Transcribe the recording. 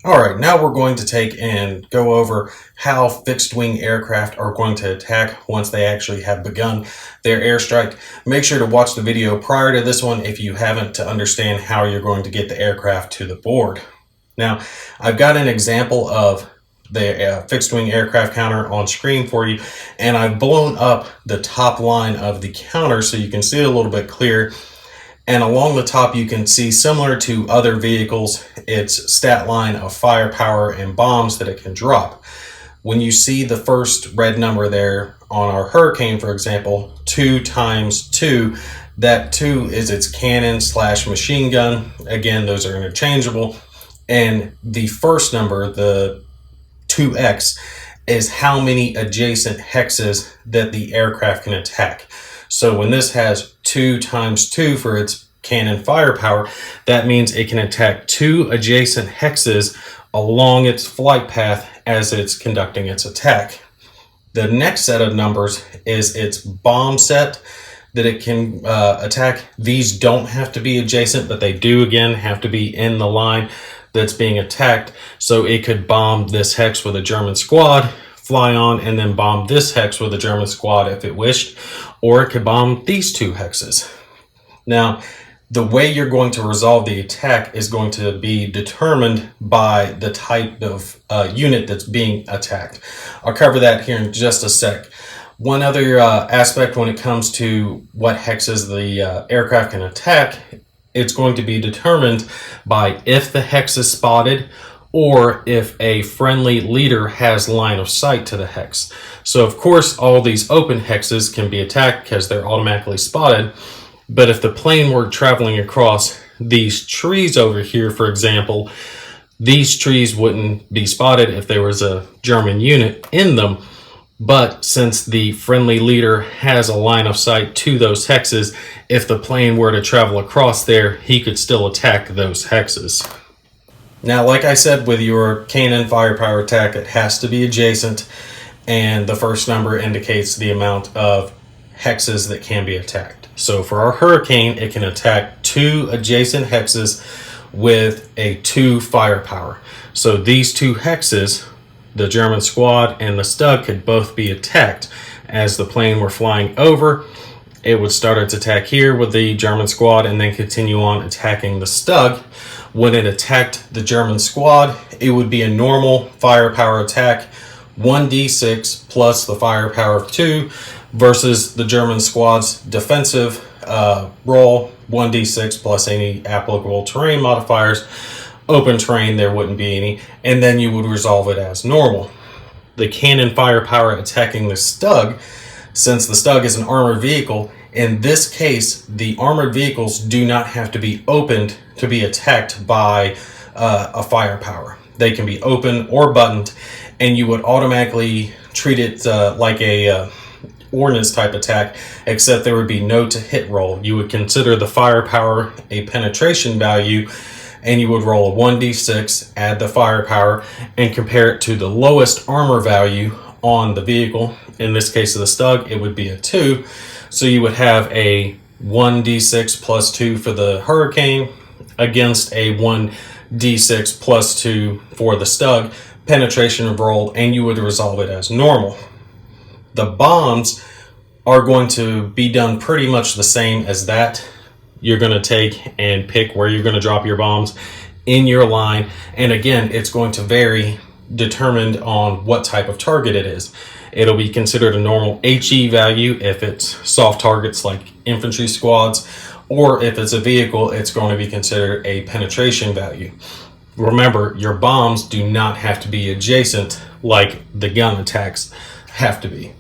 Alright, now we're going to take and go over how fixed-wing aircraft are going to attack once they actually have begun their airstrike. Make sure to watch the video prior to this one if you haven't, to understand how you're going to get the aircraft to the board. Now, I've got an example of the fixed-wing aircraft counter on screen for you, and I've blown up the top line of the counter so you can see it a little bit clearer. And along the top, you can see, similar to other vehicles, its stat line of firepower and bombs that it can drop. When you see the first red number there on our Hurricane, for example, 2 times 2, that 2 is its cannon / machine gun. Again, those are interchangeable. And the first number, the 2x, is how many adjacent hexes that the aircraft can attack. So when this has 2 times 2 for its cannon firepower, that means it can attack 2 adjacent hexes along its flight path as it's conducting its attack. The next set of numbers is its bomb set that it can attack. These don't have to be adjacent, but they do, again, have to be in the line that's being attacked. So it could bomb this hex with a German squad, fly on, and then bomb this hex with a German squad if it wished, or it could bomb these 2 hexes. Now, the way you're going to resolve the attack is going to be determined by the type of unit that's being attacked. I'll cover that here in just a sec. One other aspect when it comes to what hexes the aircraft can attack, it's going to be determined by if the hex is spotted, or if a friendly leader has line of sight to the hex. So of course, all these open hexes can be attacked because they're automatically spotted. But if the plane were traveling across these trees over here, for example, these trees wouldn't be spotted if there was a German unit in them. But since the friendly leader has a line of sight to those hexes, if the plane were to travel across there, he could still attack those hexes. Now, like I said, with your cannon firepower attack, it has to be adjacent, and the first number indicates the amount of hexes that can be attacked. So for our Hurricane, it can attack 2 adjacent hexes with a 2 firepower. So these 2 hexes, the German squad and the Stug, could both be attacked. As the plane were flying over, it would start its attack here with the German squad and then continue on attacking the Stug. When it attacked the German squad, it would be a normal firepower attack, 1d6 plus the firepower of 2, versus the German squad's defensive roll, 1d6 plus any applicable terrain modifiers. Open terrain, there wouldn't be any, and then you would resolve it as normal. The cannon firepower attacking the Stug, since the Stug is an armored vehicle, in this case, the armored vehicles do not have to be opened to be attacked by a firepower. They can be open or buttoned, and you would automatically treat it like a ordnance type attack, except there would be no to hit roll. You would consider the firepower a penetration value, and you would roll a 1d6, add the firepower, and compare it to the lowest armor value on the vehicle. In this case of the Stug, it would be a 2. So you would have a 1d6 plus 2 for the Hurricane against a 1d6 plus 2 for the Stug, penetration of roll, and you would resolve it as normal. The bombs are going to be done pretty much the same as that. You're going to take and pick where you're going to drop your bombs in your line. And again, it's going to vary determined on what type of target it is. It'll be considered a normal HE value if it's soft targets like infantry squads, or if it's a vehicle, it's going to be considered a penetration value. Remember, your bombs do not have to be adjacent like the gun attacks have to be.